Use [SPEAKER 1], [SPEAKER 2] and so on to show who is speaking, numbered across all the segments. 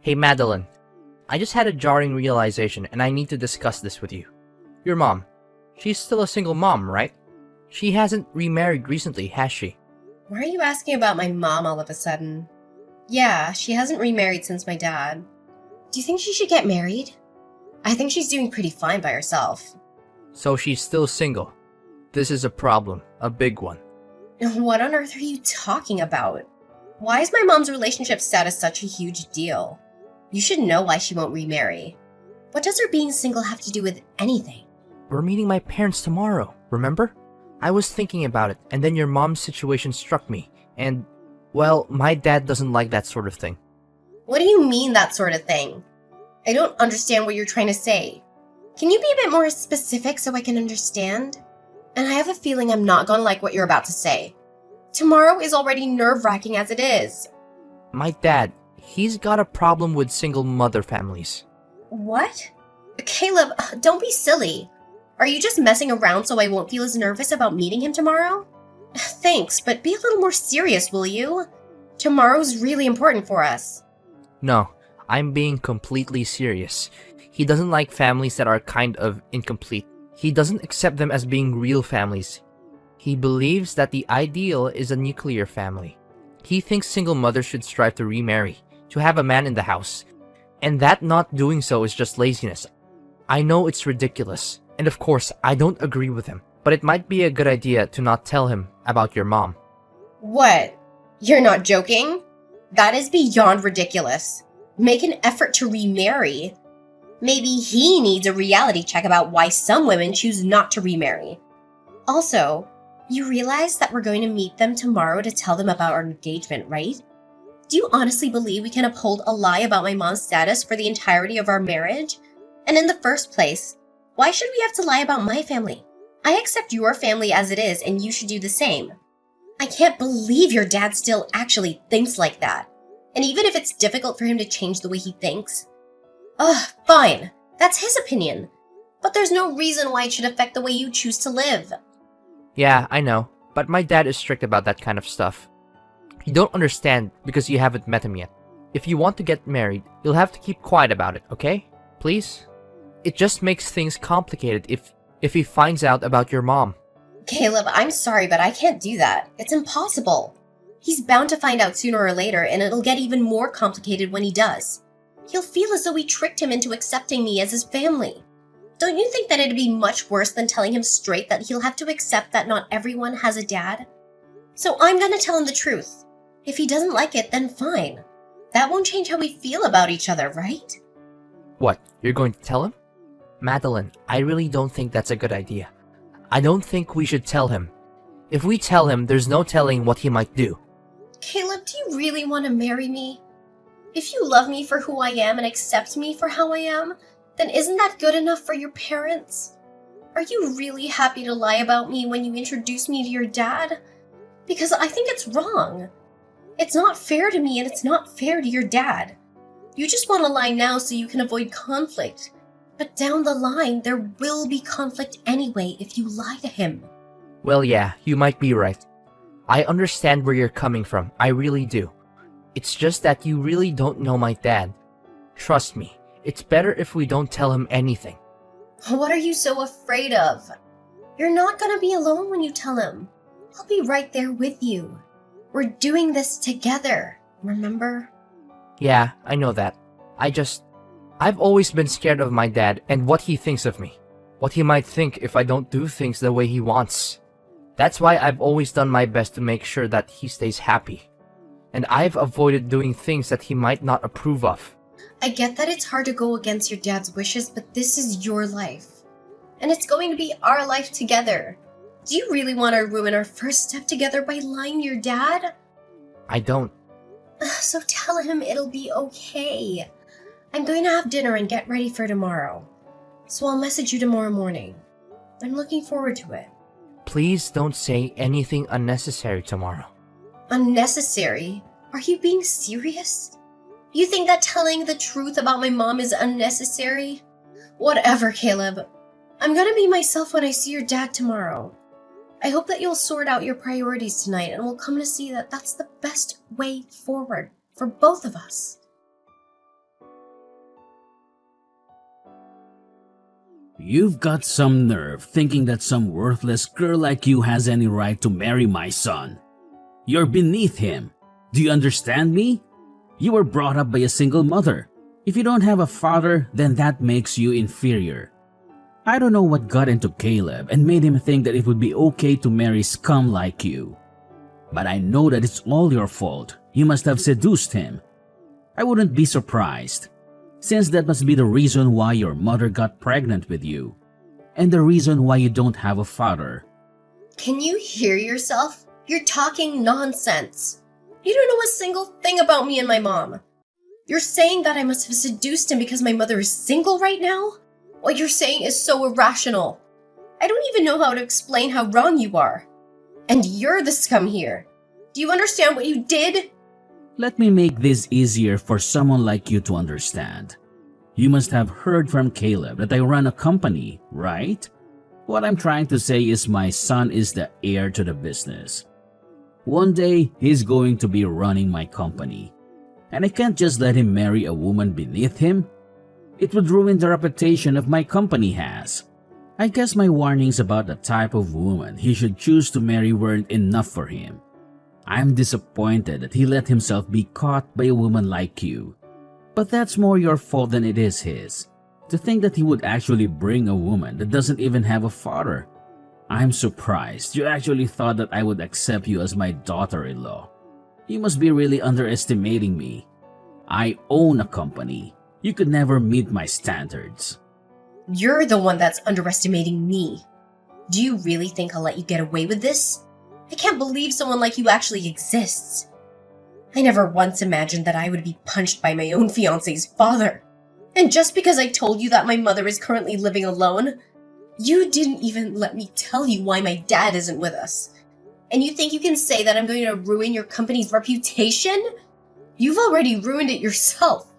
[SPEAKER 1] Hey Madeline, I just had a jarring realization and I need to discuss this with you. Your mom. She's still a single mom, right? She hasn't remarried recently, has she?
[SPEAKER 2] Why are you asking about my mom all of a sudden? Yeah, she hasn't remarried since my dad. Do you think she should get married? I think she's doing pretty fine by herself.
[SPEAKER 1] So she's still single. This is a problem, a big one.
[SPEAKER 2] What on earth are you talking about? Why is my mom's relationship status such a huge deal? You should know why she won't remarry. What does her being single have to do with anything?
[SPEAKER 1] We're meeting my parents tomorrow, remember? I was thinking about it, and then your mom's situation struck me, and, well, my dad doesn't like that sort of thing.
[SPEAKER 2] What do you mean, that sort of thing? I don't understand what you're trying to say. Can you be a bit more specific so I can understand? And I have a feeling I'm not gonna like what you're about to say. Tomorrow is already nerve-wracking as it is.
[SPEAKER 1] My dad, he's got a problem with single mother families.
[SPEAKER 2] What? Caleb, don't be silly. Are you just messing around so I won't feel as nervous about meeting him tomorrow? Thanks, but be a little more serious, will you? Tomorrow's really important for us.
[SPEAKER 1] No, I'm being completely serious. He doesn't like families that are kind of incomplete. He doesn't accept them as being real families. He believes that the ideal is a nuclear family. He thinks single mothers should strive to remarry, to have a man in the house, and that not doing so is just laziness. I know it's ridiculous, and of course, I don't agree with him, but it might be a good idea to not tell him about your mom.
[SPEAKER 2] What? You're not joking? That is beyond ridiculous. Make an effort to remarry. Maybe he needs a reality check about why some women choose not to remarry. Also, you realize that we're going to meet them tomorrow to tell them about our engagement, right? Do you honestly believe we can uphold a lie about my mom's status for the entirety of our marriage? And in the first place, why should we have to lie about my family? I accept your family as it is, and you should do the same. I can't believe your dad still actually thinks like that. And even if it's difficult for him to change the way he thinks, fine. That's his opinion. But there's no reason why it should affect the way you choose to live.
[SPEAKER 1] Yeah, I know, but my dad is strict about that kind of stuff. You don't understand because you haven't met him yet. If you want to get married, you'll have to keep quiet about it, okay? Please? It just makes things complicated if he finds out about your mom.
[SPEAKER 2] Caleb, I'm sorry, but I can't do that. It's impossible. He's bound to find out sooner or later, and it'll get even more complicated when he does. He'll feel as though we tricked him into accepting me as his family. Don't you think that it'd be much worse than telling him straight that he'll have to accept that not everyone has a dad? So I'm gonna tell him the truth. If he doesn't like it, then fine. That won't change how we feel about each other, right?
[SPEAKER 1] What, you're going to tell him? Madeline, I really don't think that's a good idea. I don't think we should tell him. If we tell him, there's no telling what he might do.
[SPEAKER 2] Caleb, do you really want to marry me? If you love me for who I am and accept me for how I am, then isn't that good enough for your parents? Are you really happy to lie about me when you introduce me to your dad? Because I think it's wrong. It's not fair to me and it's not fair to your dad. You just want to lie now so you can avoid conflict. But down the line, there will be conflict anyway if you lie to him.
[SPEAKER 1] Well, yeah, you might be right. I understand where you're coming from, I really do. It's just that you really don't know my dad. Trust me, it's better if we don't tell him anything.
[SPEAKER 2] What are you so afraid of? You're not gonna be alone when you tell him. I'll be right there with you. We're doing this together, remember?
[SPEAKER 1] Yeah, I know that. I've always been scared of my dad and what he thinks of me. What he might think if I don't do things the way he wants. That's why I've always done my best to make sure that he stays happy. And I've avoided doing things that he might not approve of.
[SPEAKER 2] I get that it's hard to go against your dad's wishes, but this is your life. And it's going to be our life together. Do you really want to ruin our first step together by lying to your dad?
[SPEAKER 1] I don't.
[SPEAKER 2] So tell him it'll be okay. I'm going to have dinner and get ready for tomorrow. So I'll message you tomorrow morning. I'm looking forward to it.
[SPEAKER 1] Please don't say anything unnecessary tomorrow.
[SPEAKER 2] Unnecessary? Are you being serious? You think that telling the truth about my mom is unnecessary? Whatever, Caleb. I'm gonna be myself when I see your dad tomorrow. I hope that you'll sort out your priorities tonight and we'll come to see that that's the best way forward for both of us.
[SPEAKER 3] You've got some nerve thinking that some worthless girl like you has any right to marry my son. You're beneath him. Do you understand me? You were brought up by a single mother. If you don't have a father, then that makes you inferior. I don't know what got into Caleb and made him think that it would be okay to marry scum like you. But I know that it's all your fault. You must have seduced him. I wouldn't be surprised, since that must be the reason why your mother got pregnant with you, and the reason why you don't have a father.
[SPEAKER 2] Can you hear yourself? You're talking nonsense. You don't know a single thing about me and my mom. You're saying that I must have seduced him because my mother is single right now? What you're saying is so irrational. I don't even know how to explain how wrong you are. And you're the scum here. Do you understand what you did?
[SPEAKER 3] Let me make this easier for someone like you to understand. You must have heard from Caleb that I run a company, right? What I'm trying to say is my son is the heir to the business. One day, he's going to be running my company. And I can't just let him marry a woman beneath him. It would ruin the reputation of my company has. I guess my warnings about the type of woman he should choose to marry weren't enough for him. I'm disappointed that he let himself be caught by a woman like you. But that's more your fault than it is his. To think that he would actually bring a woman that doesn't even have a father. I'm surprised you actually thought that I would accept you as my daughter-in-law. You must be really underestimating me. I own a company. You could never meet my standards.
[SPEAKER 2] You're the one that's underestimating me. Do you really think I'll let you get away with this? I can't believe someone like you actually exists. I never once imagined that I would be punched by my own fiancé's father. And just because I told you that my mother is currently living alone, you didn't even let me tell you why my dad isn't with us. And you think you can say that I'm going to ruin your company's reputation? You've already ruined it yourself.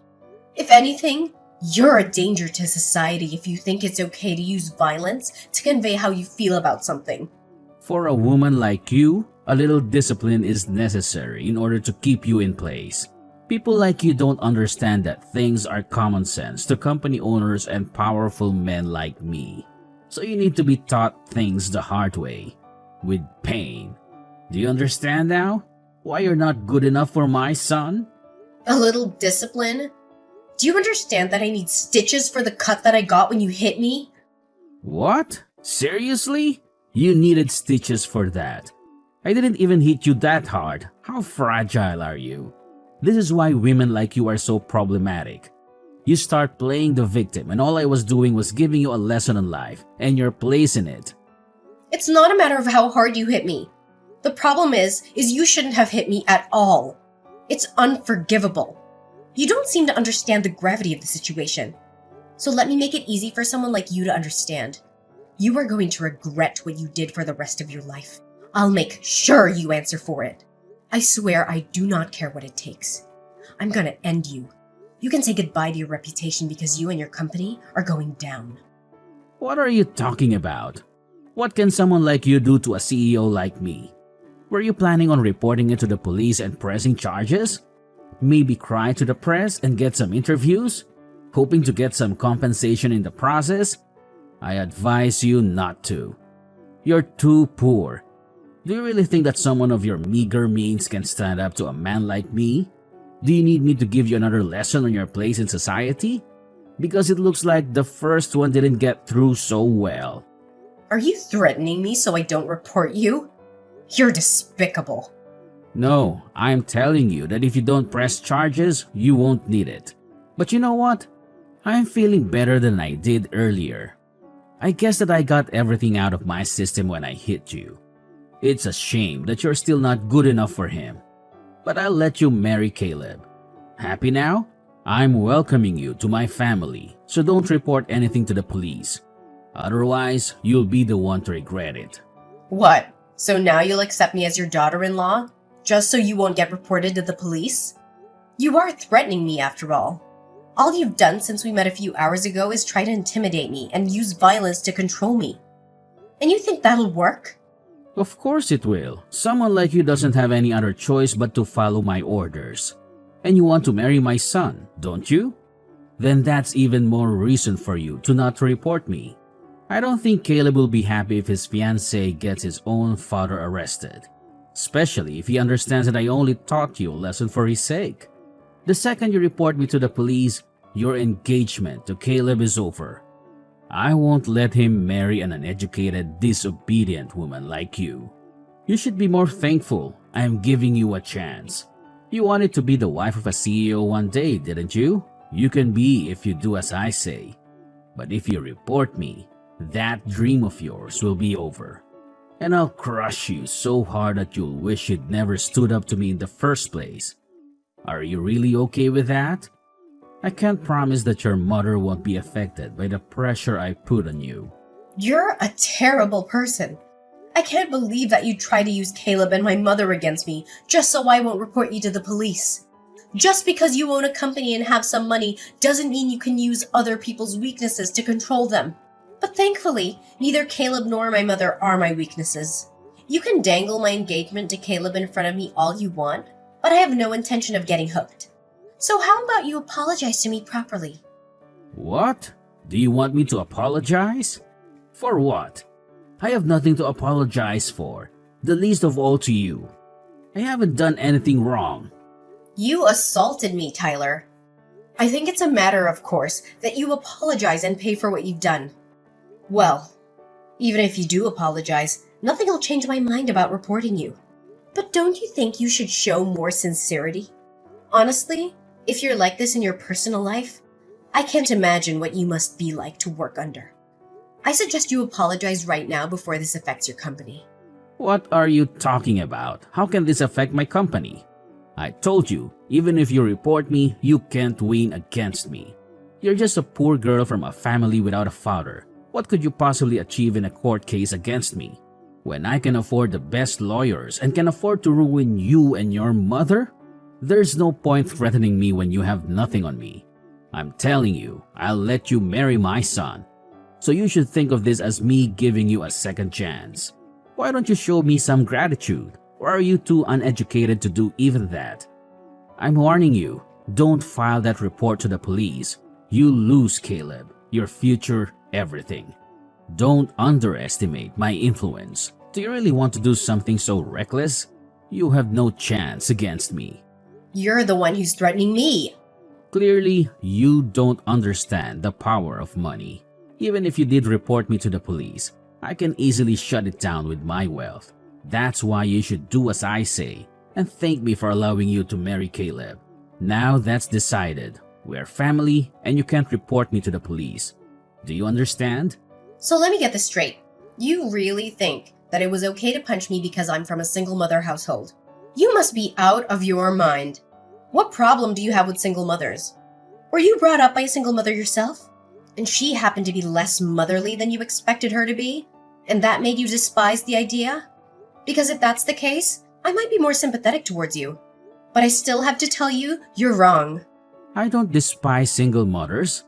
[SPEAKER 2] If anything, you're a danger to society if you think it's okay to use violence to convey how you feel about something.
[SPEAKER 3] For a woman like you, a little discipline is necessary in order to keep you in place. People like you don't understand that things are common sense to company owners and powerful men like me. So you need to be taught things the hard way, with pain. Do you understand now? Why you're not good enough for my son?
[SPEAKER 2] A little discipline? Do you understand that I need stitches for the cut that I got when you hit me?
[SPEAKER 3] What? Seriously? You needed stitches for that. I didn't even hit you that hard. How fragile are you? This is why women like you are so problematic. You start playing the victim and all I was doing was giving you a lesson on life and your place in it.
[SPEAKER 2] It's not a matter of how hard you hit me. The problem is you shouldn't have hit me at all. It's unforgivable. You don't seem to understand the gravity of the situation. So let me make it easy for someone like you to understand. You are going to regret what you did for the rest of your life. I'll make sure you answer for it. I swear I do not care what it takes. I'm gonna end you. You can say goodbye to your reputation because you and your company are going down.
[SPEAKER 3] What are you talking about? What can someone like you do to a CEO like me? Were you planning on reporting it to the police and pressing charges? Maybe cry to the press and get some interviews? Hoping to get some compensation in the process? I advise you not to. You're too poor. Do you really think that someone of your meager means can stand up to a man like me? Do you need me to give you another lesson on your place in society? Because it looks like the first one didn't get through so well.
[SPEAKER 2] Are you threatening me so I don't report you? You're despicable.
[SPEAKER 3] No, I'm telling you that if you don't press charges, you won't need it. But you know what? I'm feeling better than I did earlier. I guess that I got everything out of my system when I hit you. It's a shame that you're still not good enough for him. But I'll let you marry Caleb. Happy now? I'm welcoming you to my family, so don't report anything to the police. Otherwise, you'll be the one to regret it.
[SPEAKER 2] What? So now you'll accept me as your daughter-in-law? Just so you won't get reported to the police? You are threatening me after all. All you've done since we met a few hours ago is try to intimidate me and use violence to control me. And you think that'll work?
[SPEAKER 3] Of course it will. Someone like you doesn't have any other choice but to follow my orders. And you want to marry my son, don't you? Then that's even more reason for you to not report me. I don't think Caleb will be happy if his fiancée gets his own father arrested, especially if he understands that I only taught you a lesson for his sake. The second you report me to the police, your engagement to Caleb is over. I won't let him marry an uneducated, disobedient woman like you. You should be more thankful I am giving you a chance. You wanted to be the wife of a CEO one day, didn't you? You can be if you do as I say. But if you report me, that dream of yours will be over. And I'll crush you so hard that you'll wish you'd never stood up to me in the first place. Are you really okay with that? I can't promise that your mother won't be affected by the pressure I put on you.
[SPEAKER 2] You're a terrible person. I can't believe that you'd try to use Caleb and my mother against me just so I won't report you to the police. Just because you own a company and have some money doesn't mean you can use other people's weaknesses to control them. But thankfully, neither Caleb nor my mother are my weaknesses. You can dangle my engagement to Caleb in front of me all you want, but I have no intention of getting hooked. So how about you apologize to me properly?
[SPEAKER 3] What? Do you want me to apologize? For what? I have nothing to apologize for, the least of all to you. I haven't done anything wrong.
[SPEAKER 2] You assaulted me, Tyler. I think it's a matter of course that you apologize and pay for what you've done. Well, even if you do apologize, nothing will change my mind about reporting you. But don't you think you should show more sincerity? Honestly, if you're like this in your personal life, I can't imagine what you must be like to work under. I suggest you apologize right now before this affects your company.
[SPEAKER 3] What are you talking about? How can this affect my company? I told you, even if you report me, you can't win against me. You're just a poor girl from a family without a father. What could you possibly achieve in a court case against me? When I can afford the best lawyers and can afford to ruin you and your mother? There's no point threatening me when you have nothing on me. I'm telling you, I'll let you marry my son. So you should think of this as me giving you a second chance. Why don't you show me some gratitude? Or are you too uneducated to do even that? I'm warning you, don't file that report to the police. You lose Caleb, your future, everything. Don't underestimate my influence. Do you really want to do something so reckless? You have no chance against me.
[SPEAKER 2] You're the one who's threatening me.
[SPEAKER 3] Clearly, you don't understand the power of money. Even if you did report me to the police, I can easily shut it down with my wealth. That's why you should do as I say and thank me for allowing you to marry Caleb. Now that's decided. We're family and you can't report me to the police. Do you understand?
[SPEAKER 2] So let me get this straight. You really think that it was okay to punch me because I'm from a single mother household? You must be out of your mind. What problem do you have with single mothers? Were you brought up by a single mother yourself? And she happened to be less motherly than you expected her to be? And that made you despise the idea? Because if that's the case, I might be more sympathetic towards you. But I still have to tell you, you're wrong.
[SPEAKER 3] I don't despise single mothers.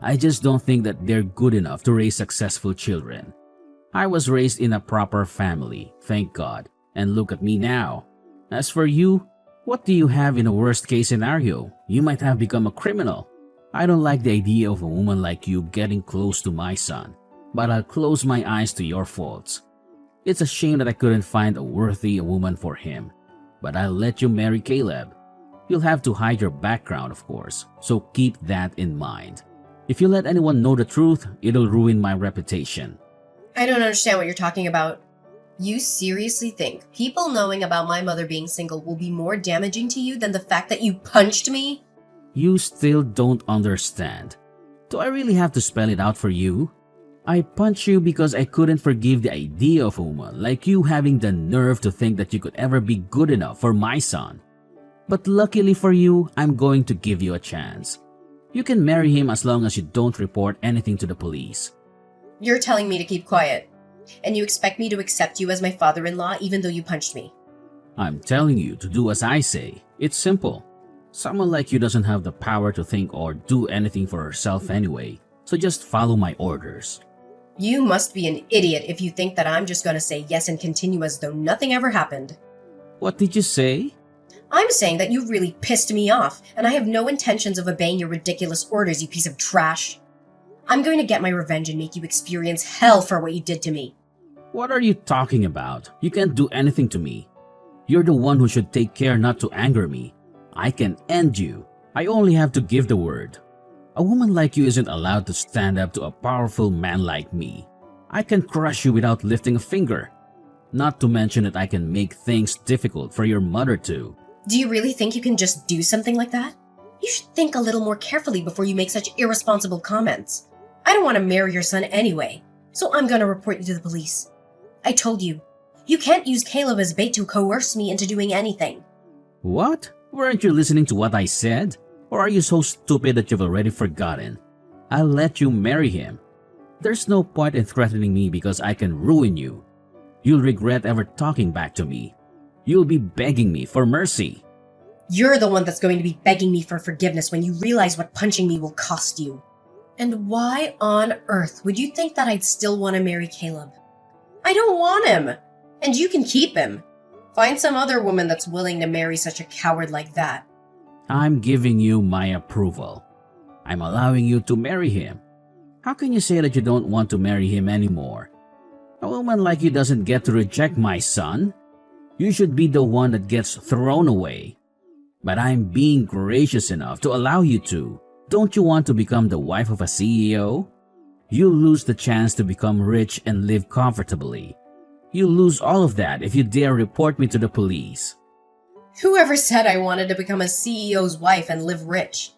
[SPEAKER 3] I just don't think that they're good enough to raise successful children. I was raised in a proper family, thank God, and look at me now. As for you, what do you have in a worst case scenario? You might have become a criminal. I don't like the idea of a woman like you getting close to my son, but I'll close my eyes to your faults. It's a shame that I couldn't find a worthy woman for him, but I'll let you marry Caleb. You'll have to hide your background, of course, so keep that in mind. If you let anyone know the truth, it'll ruin my reputation.
[SPEAKER 2] I don't understand what you're talking about. You seriously think people knowing about my mother being single will be more damaging to you than the fact that you punched me?
[SPEAKER 3] You still don't understand. Do I really have to spell it out for you? I punched you because I couldn't forgive the idea of a woman like you having the nerve to think that you could ever be good enough for my son. But luckily for you, I'm going to give you a chance. You can marry him as long as you don't report anything to the police.
[SPEAKER 2] You're telling me to keep quiet, and you expect me to accept you as my father-in-law even though you punched me.
[SPEAKER 3] I'm telling you to do as I say. It's simple. Someone like you doesn't have the power to think or do anything for herself anyway, so just follow my orders.
[SPEAKER 2] You must be an idiot if you think that I'm just going to say yes and continue as though nothing ever happened.
[SPEAKER 3] What did you say?
[SPEAKER 2] I'm saying that you really pissed me off, and I have no intentions of obeying your ridiculous orders, you piece of trash. I'm going to get my revenge and make you experience hell for what you did to me.
[SPEAKER 3] What are you talking about? You can't do anything to me. You're the one who should take care not to anger me. I can end you. I only have to give the word. A woman like you isn't allowed to stand up to a powerful man like me. I can crush you without lifting a finger. Not to mention that I can make things difficult for your mother too.
[SPEAKER 2] Do you really think you can just do something like that? You should think a little more carefully before you make such irresponsible comments. I don't want to marry your son anyway, so I'm going to report you to the police. I told you, you can't use Caleb as bait to coerce me into doing anything.
[SPEAKER 3] What? Weren't you listening to what I said? Or are you so stupid that you've already forgotten? I'll let you marry him. There's no point in threatening me because I can ruin you. You'll regret ever talking back to me. You'll be begging me for mercy.
[SPEAKER 2] You're the one that's going to be begging me for forgiveness when you realize what punching me will cost you. And why on earth would you think that I'd still want to marry Caleb? I don't want him, and you can keep him. Find some other woman that's willing to marry such a coward like that.
[SPEAKER 3] I'm giving you my approval. I'm allowing you to marry him. How can you say that you don't want to marry him anymore? A woman like you doesn't get to reject my son. You should be the one that gets thrown away. But I'm being gracious enough to allow you to. Don't you want to become the wife of a CEO? You'll lose the chance to become rich and live comfortably. You'll lose all of that if you dare report me to the police.
[SPEAKER 2] Whoever said I wanted to become a CEO's wife and live rich?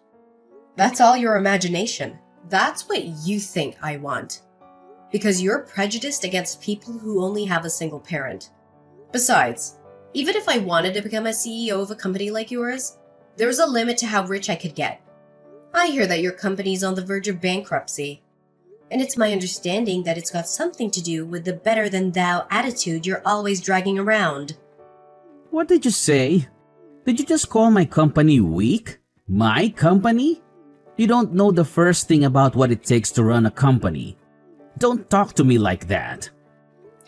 [SPEAKER 2] That's all your imagination. That's what you think I want. Because you're prejudiced against people who only have a single parent. Besides, even if I wanted to become a CEO of a company like yours, there's a limit to how rich I could get. I hear that your company's on the verge of bankruptcy. And it's my understanding that it's got something to do with the better-than-thou attitude you're always dragging around.
[SPEAKER 3] What did you say? Did you just call my company weak? My company? You don't know the first thing about what it takes to run a company. Don't talk to me like that.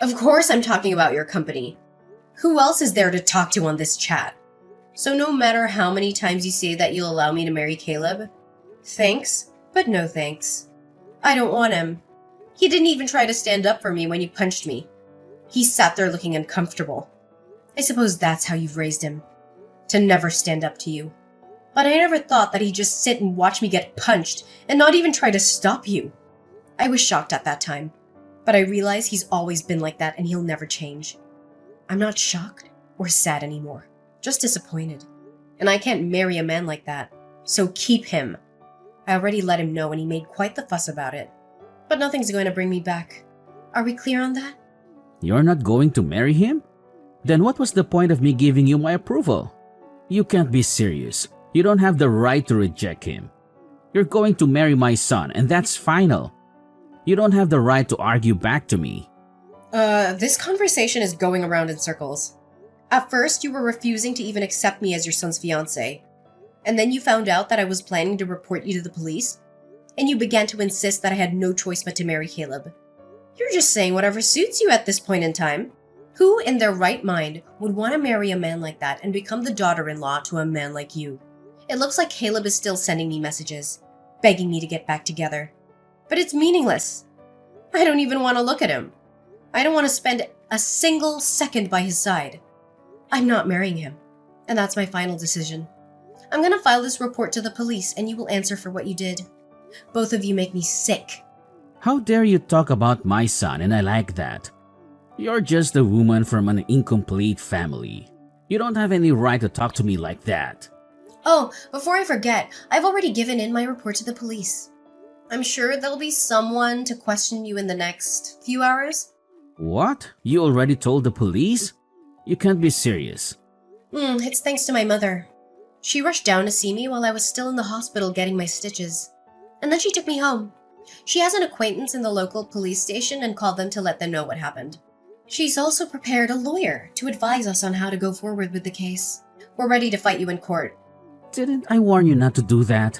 [SPEAKER 2] Of course I'm talking about your company. Who else is there to talk to on this chat? So no matter how many times you say that you'll allow me to marry Caleb, thanks, but no thanks. I don't want him. He didn't even try to stand up for me when you punched me. He sat there looking uncomfortable. I suppose that's how you've raised him. To never stand up to you. But I never thought that he'd just sit and watch me get punched and not even try to stop you. I was shocked at that time. But I realize he's always been like that and he'll never change. I'm not shocked or sad anymore. Just disappointed. And I can't marry a man like that. So keep him. I already let him know and he made quite the fuss about it. But nothing's going to bring me back. Are we clear on that?
[SPEAKER 3] You're not going to marry him? Then what was the point of me giving you my approval? You can't be serious. You don't have the right to reject him. You're going to marry my son and that's final. You don't have the right to argue back to me.
[SPEAKER 2] This conversation is going around in circles. At first, you were refusing to even accept me as your son's fiancé. And then you found out that I was planning to report you to the police, and you began to insist that I had no choice but to marry Caleb. You're just saying whatever suits you at this point in time. Who in their right mind would want to marry a man like that and become the daughter-in-law to a man like you? It looks like Caleb is still sending me messages, begging me to get back together. But it's meaningless. I don't even want to look at him. I don't want to spend a single second by his side. I'm not marrying him, and that's my final decision. I'm gonna file this report to the police and you will answer for what you did. Both of you make me sick.
[SPEAKER 3] How dare you talk about my son, and I like that. You're just a woman from an incomplete family. You don't have any right to talk to me like that.
[SPEAKER 2] Oh, before I forget, I've already given in my report to the police. I'm sure there'll be someone to question you in the next few hours.
[SPEAKER 3] What? You already told the police? You can't be serious.
[SPEAKER 2] It's thanks to my mother. She rushed down to see me while I was still in the hospital getting my stitches. And then she took me home. She has an acquaintance in the local police station and called them to let them know what happened. She's also prepared a lawyer to advise us on how to go forward with the case. We're ready to fight you in court.
[SPEAKER 3] Didn't I warn you not to do that?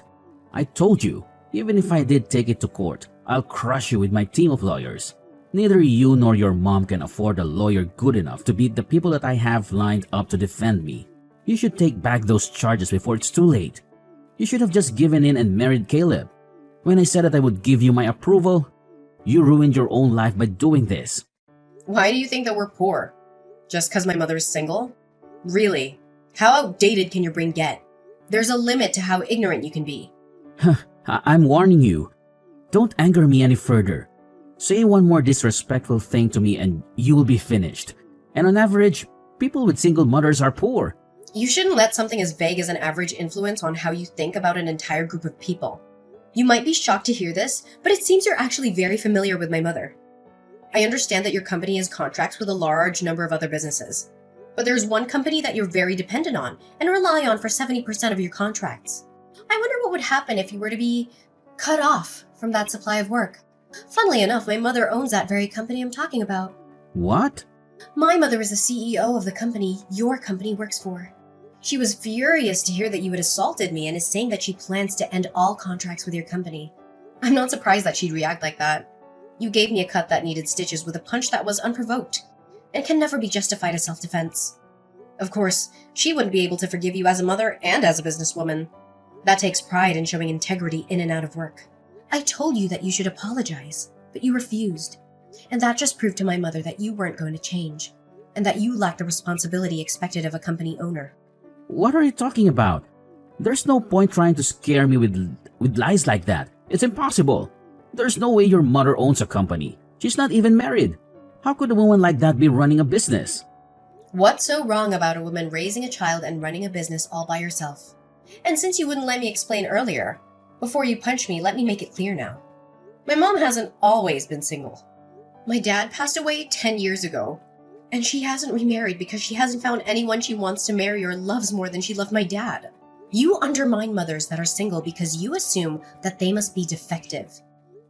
[SPEAKER 3] I told you, even if I did take it to court, I'll crush you with my team of lawyers. Neither you nor your mom can afford a lawyer good enough to beat the people that I have lined up to defend me. You should take back those charges before it's too late. You should have just given in and married Caleb. When I said that I would give you my approval, you ruined your own life by doing this.
[SPEAKER 2] Why do you think that we're poor? Just because my mother is single? Really? How outdated can your brain get? There's a limit to how ignorant you can be.
[SPEAKER 3] I'm warning you. Don't anger me any further. Say one more disrespectful thing to me and you will be finished. And on average, people with single mothers are poor.
[SPEAKER 2] You shouldn't let something as vague as an average influence on how you think about an entire group of people. You might be shocked to hear this, but it seems you're actually very familiar with my mother. I understand that your company has contracts with a large number of other businesses, but there's one company that you're very dependent on and rely on for 70% of your contracts. I wonder what would happen if you were to be cut off from that supply of work. Funnily enough, my mother owns that very company I'm talking about.
[SPEAKER 3] What?
[SPEAKER 2] My mother is the CEO of the company your company works for. She was furious to hear that you had assaulted me and is saying that she plans to end all contracts with your company. I'm not surprised that she'd react like that. You gave me a cut that needed stitches with a punch that was unprovoked and can never be justified as self-defense. Of course, she wouldn't be able to forgive you as a mother and as a businesswoman. That takes pride in showing integrity in and out of work. I told you that you should apologize, but you refused. And that just proved to my mother that you weren't going to change, and that you lacked the responsibility expected of a company owner.
[SPEAKER 3] What are you talking about? There's no point trying to scare me with lies like that. It's impossible. There's no way your mother owns a company. She's not even married. How could a woman like that be running a business?
[SPEAKER 2] What's so wrong about a woman raising a child and running a business all by herself? And since you wouldn't let me explain earlier, before you punch me, let me make it clear now. My mom hasn't always been single. My dad passed away 10 years ago, and she hasn't remarried because she hasn't found anyone she wants to marry or loves more than she loved my dad. You undermine mothers that are single because you assume that they must be defective.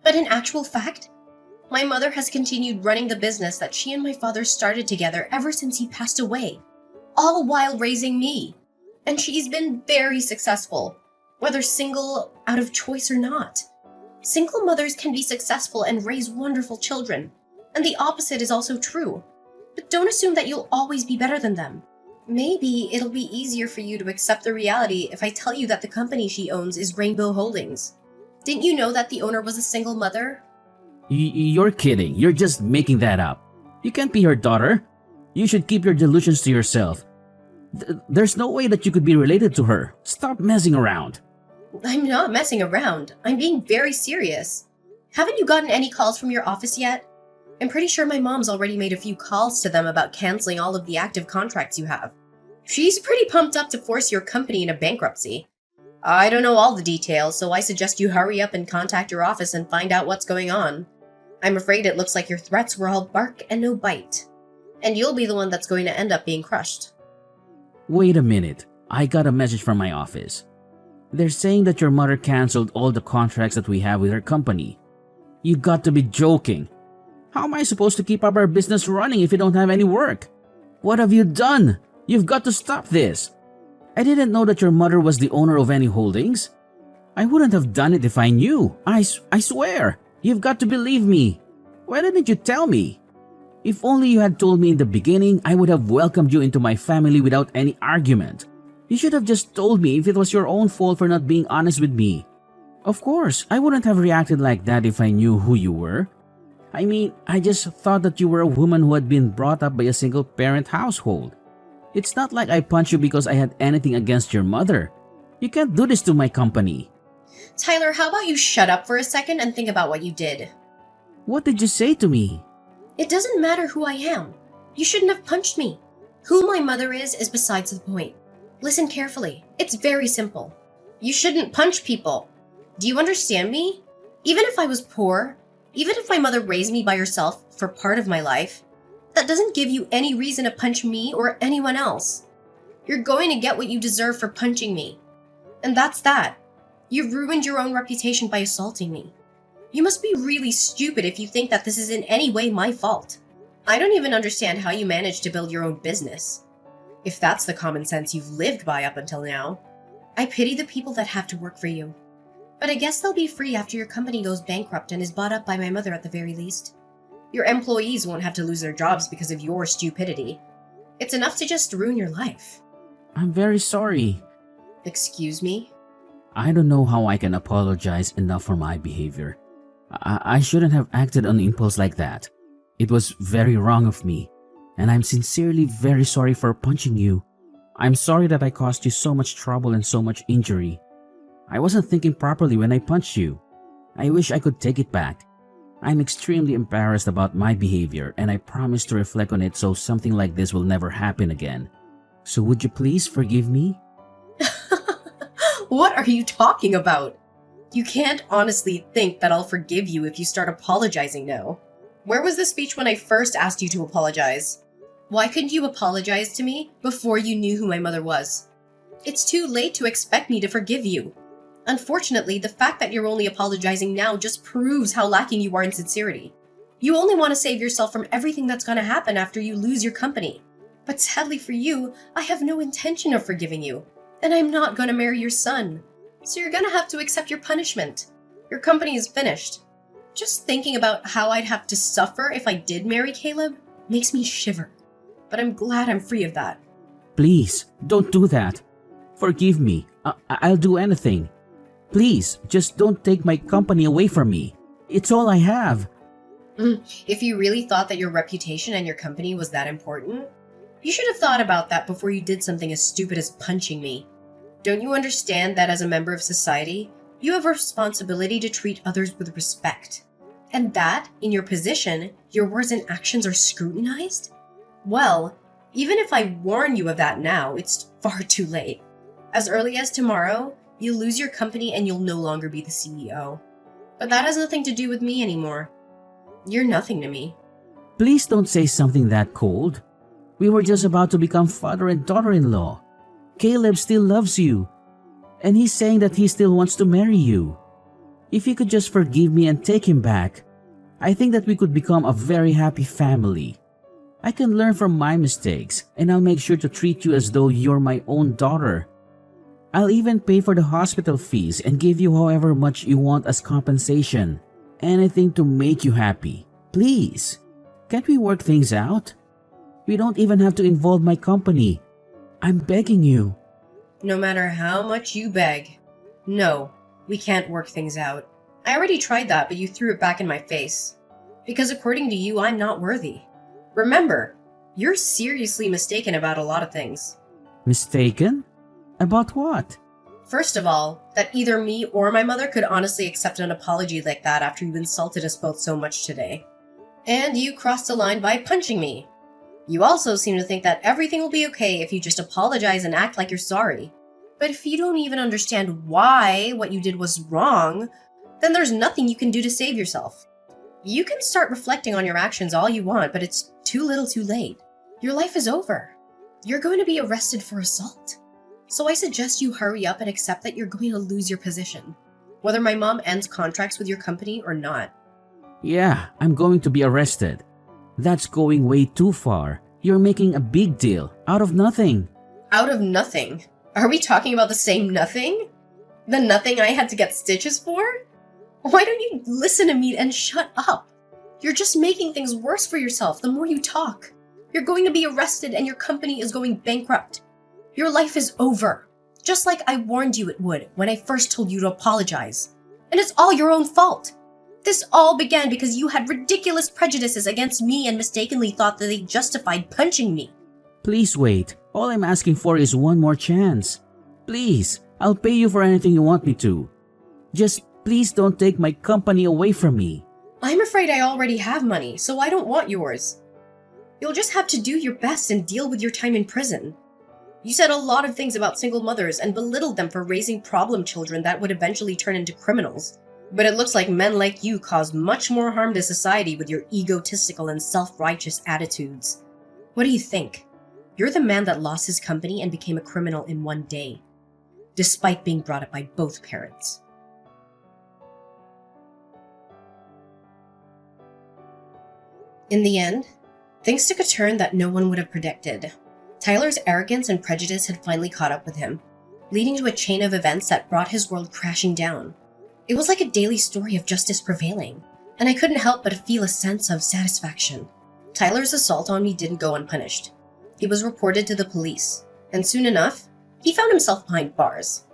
[SPEAKER 2] But in actual fact, my mother has continued running the business that she and my father started together ever since he passed away, all while raising me. And she's been very successful, whether single out of choice or not. Single mothers can be successful and raise wonderful children, and the opposite is also true. But don't assume that you'll always be better than them. Maybe it'll be easier for you to accept the reality if I tell you that the company she owns is Rainbow Holdings. Didn't you know that the owner was a single mother?
[SPEAKER 3] You're kidding. You're just making that up. You can't be her daughter. You should keep your delusions to yourself. There's no way that you could be related to her. Stop messing around.
[SPEAKER 2] I'm not messing around. I'm being very serious. Haven't you gotten any calls from your office yet? I'm pretty sure my mom's already made a few calls to them about canceling all of the active contracts you have. She's pretty pumped up to force your company into bankruptcy. I don't know all the details, so I suggest you hurry up and contact your office and find out what's going on. I'm afraid it looks like your threats were all bark and no bite. And you'll be the one that's going to end up being crushed.
[SPEAKER 3] Wait a minute. I got a message from my office. They're saying that your mother canceled all the contracts that we have with her company. You got to be joking. How am I supposed to keep up our business running if you don't have any work? What have you done? You've got to stop this. I didn't know that your mother was the owner of any holdings. I wouldn't have done it if I knew. I swear. You've got to believe me. Why didn't you tell me? If only you had told me in the beginning, I would have welcomed you into my family without any argument. You should have just told me if it was your own fault for not being honest with me. Of course, I wouldn't have reacted like that if I knew who you were. I mean, I just thought that you were a woman who had been brought up by a single-parent household. It's not like I punched you because I had anything against your mother. You can't do this to my company.
[SPEAKER 2] Tyler, how about you shut up for a second and think about what you did?
[SPEAKER 3] What did you say to me?
[SPEAKER 2] It doesn't matter who I am. You shouldn't have punched me. Who my mother is besides the point. Listen carefully. It's very simple. You shouldn't punch people. Do you understand me? Even if I was poor, even if my mother raised me by herself for part of my life, that doesn't give you any reason to punch me or anyone else. You're going to get what you deserve for punching me. And that's that. You've ruined your own reputation by assaulting me. You must be really stupid if you think that this is in any way my fault. I don't even understand how you managed to build your own business. If that's the common sense you've lived by up until now. I pity the people that have to work for you. But I guess they'll be free after your company goes bankrupt and is bought up by my mother at the very least. Your employees won't have to lose their jobs because of your stupidity. It's enough to just ruin your life.
[SPEAKER 3] I'm very sorry.
[SPEAKER 2] Excuse me?
[SPEAKER 3] I don't know how I can apologize enough for my behavior. I shouldn't have acted on impulse like that. It was very wrong of me, and I'm sincerely very sorry for punching you. I'm sorry that I caused you so much trouble and so much injury. I wasn't thinking properly when I punched you. I wish I could take it back. I'm extremely embarrassed about my behavior, and I promise to reflect on it so something like this will never happen again. So would you please forgive me?
[SPEAKER 2] What are you talking about? You can't honestly think that I'll forgive you if you start apologizing now. Where was the speech when I first asked you to apologize? Why couldn't you apologize to me before you knew who my mother was? It's too late to expect me to forgive you. Unfortunately, the fact that you're only apologizing now just proves how lacking you are in sincerity. You only want to save yourself from everything that's going to happen after you lose your company. But sadly for you, I have no intention of forgiving you, and I'm not going to marry your son. So you're going to have to accept your punishment. Your company is finished. Just thinking about how I'd have to suffer if I did marry Caleb makes me shiver. But I'm glad I'm free of that.
[SPEAKER 3] Please, don't do that. Forgive me. I'll do anything. Please, just don't take my company away from me. It's all I have.
[SPEAKER 2] If you really thought that your reputation and your company was that important, you should have thought about that before you did something as stupid as punching me. Don't you understand that as a member of society, you have a responsibility to treat others with respect? And that, in your position, your words and actions are scrutinized? Well, even if I warn you of that now, it's far too late. As early as tomorrow, you'll lose your company and you'll no longer be the CEO. But that has nothing to do with me anymore. You're nothing to me.
[SPEAKER 3] Please don't say something that cold. We were just about to become father and daughter-in-law. Caleb still loves you, and he's saying that he still wants to marry you. If you could just forgive me and take him back, I think that we could become a very happy family. I can learn from my mistakes, and I'll make sure to treat you as though you're my own daughter. I'll even pay for the hospital fees and give you however much you want as compensation. Anything to make you happy. Please, can't we work things out? We don't even have to involve my company. I'm begging you.
[SPEAKER 2] No matter how much you beg. No, we can't work things out. I already tried that, but you threw it back in my face. Because according to you, I'm not worthy. Remember, you're seriously mistaken about a lot of things.
[SPEAKER 3] Mistaken? About what?
[SPEAKER 2] First of all, that either me or my mother could honestly accept an apology like that after you've insulted us both so much today. And you crossed the line by punching me. You also seem to think that everything will be okay if you just apologize and act like you're sorry. But if you don't even understand why what you did was wrong, then there's nothing you can do to save yourself. You can start reflecting on your actions all you want, but it's too little too late. Your life is over. You're going to be arrested for assault. So I suggest you hurry up and accept that you're going to lose your position, whether my mom ends contracts with your company or not.
[SPEAKER 3] Yeah, I'm going to be arrested. That's going way too far. You're making a big deal out of nothing.
[SPEAKER 2] Out of nothing? Are we talking about the same nothing? The nothing I had to get stitches for? Why don't you listen to me and shut up? You're just making things worse for yourself the more you talk. You're going to be arrested and your company is going bankrupt. Your life is over, just like I warned you it would when I first told you to apologize. And it's all your own fault. This all began because you had ridiculous prejudices against me and mistakenly thought that they justified punching me.
[SPEAKER 3] Please wait. All I'm asking for is one more chance. Please, I'll pay you for anything you want me to. Just please don't take my company away from me.
[SPEAKER 2] I'm afraid I already have money, so I don't want yours. You'll just have to do your best and deal with your time in prison. You said a lot of things about single mothers and belittled them for raising problem children that would eventually turn into criminals. But it looks like men like you cause much more harm to society with your egotistical and self-righteous attitudes. What do you think? You're the man that lost his company and became a criminal in one day, despite being brought up by both parents. In the end, things took a turn that no one would have predicted. Tyler's arrogance and prejudice had finally caught up with him, leading to a chain of events that brought his world crashing down. It was like a daily story of justice prevailing, and I couldn't help but feel a sense of satisfaction. Tyler's assault on me didn't go unpunished. He was reported to the police, and soon enough, he found himself behind bars.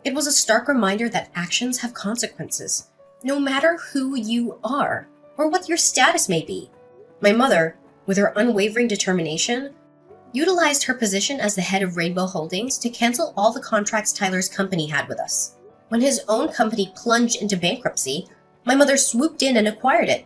[SPEAKER 2] It was a stark reminder that actions have consequences, no matter who you are or what your status may be. My mother, with her unwavering determination, utilized her position as the head of Rainbow Holdings to cancel all the contracts Tyler's company had with us. When his own company plunged into bankruptcy, my mother swooped in and acquired it.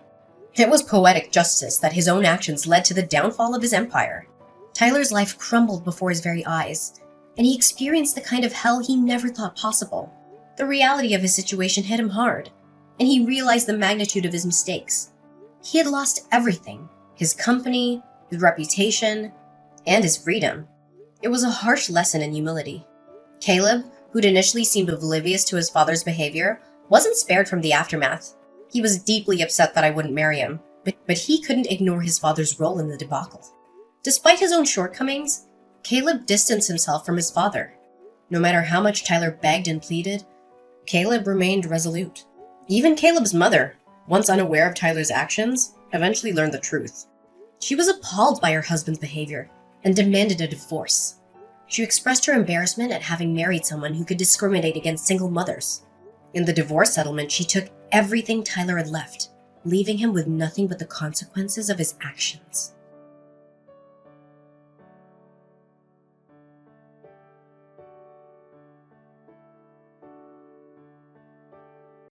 [SPEAKER 2] It was poetic justice that his own actions led to the downfall of his empire. Tyler's life crumbled before his very eyes, and he experienced the kind of hell he never thought possible. The reality of his situation hit him hard, and he realized the magnitude of his mistakes. He had lost everything: his company, his reputation, and his freedom. It was a harsh lesson in humility. Caleb, who'd initially seemed oblivious to his father's behavior, wasn't spared from the aftermath. He was deeply upset that I wouldn't marry him, but he couldn't ignore his father's role in the debacle. Despite his own shortcomings, Caleb distanced himself from his father. No matter how much Tyler begged and pleaded, Caleb remained resolute. Even Caleb's mother, once unaware of Tyler's actions, eventually learned the truth. She was appalled by her husband's behavior and demanded a divorce. She expressed her embarrassment at having married someone who could discriminate against single mothers. In the divorce settlement, she took everything Tyler had left, leaving him with nothing but the consequences of his actions.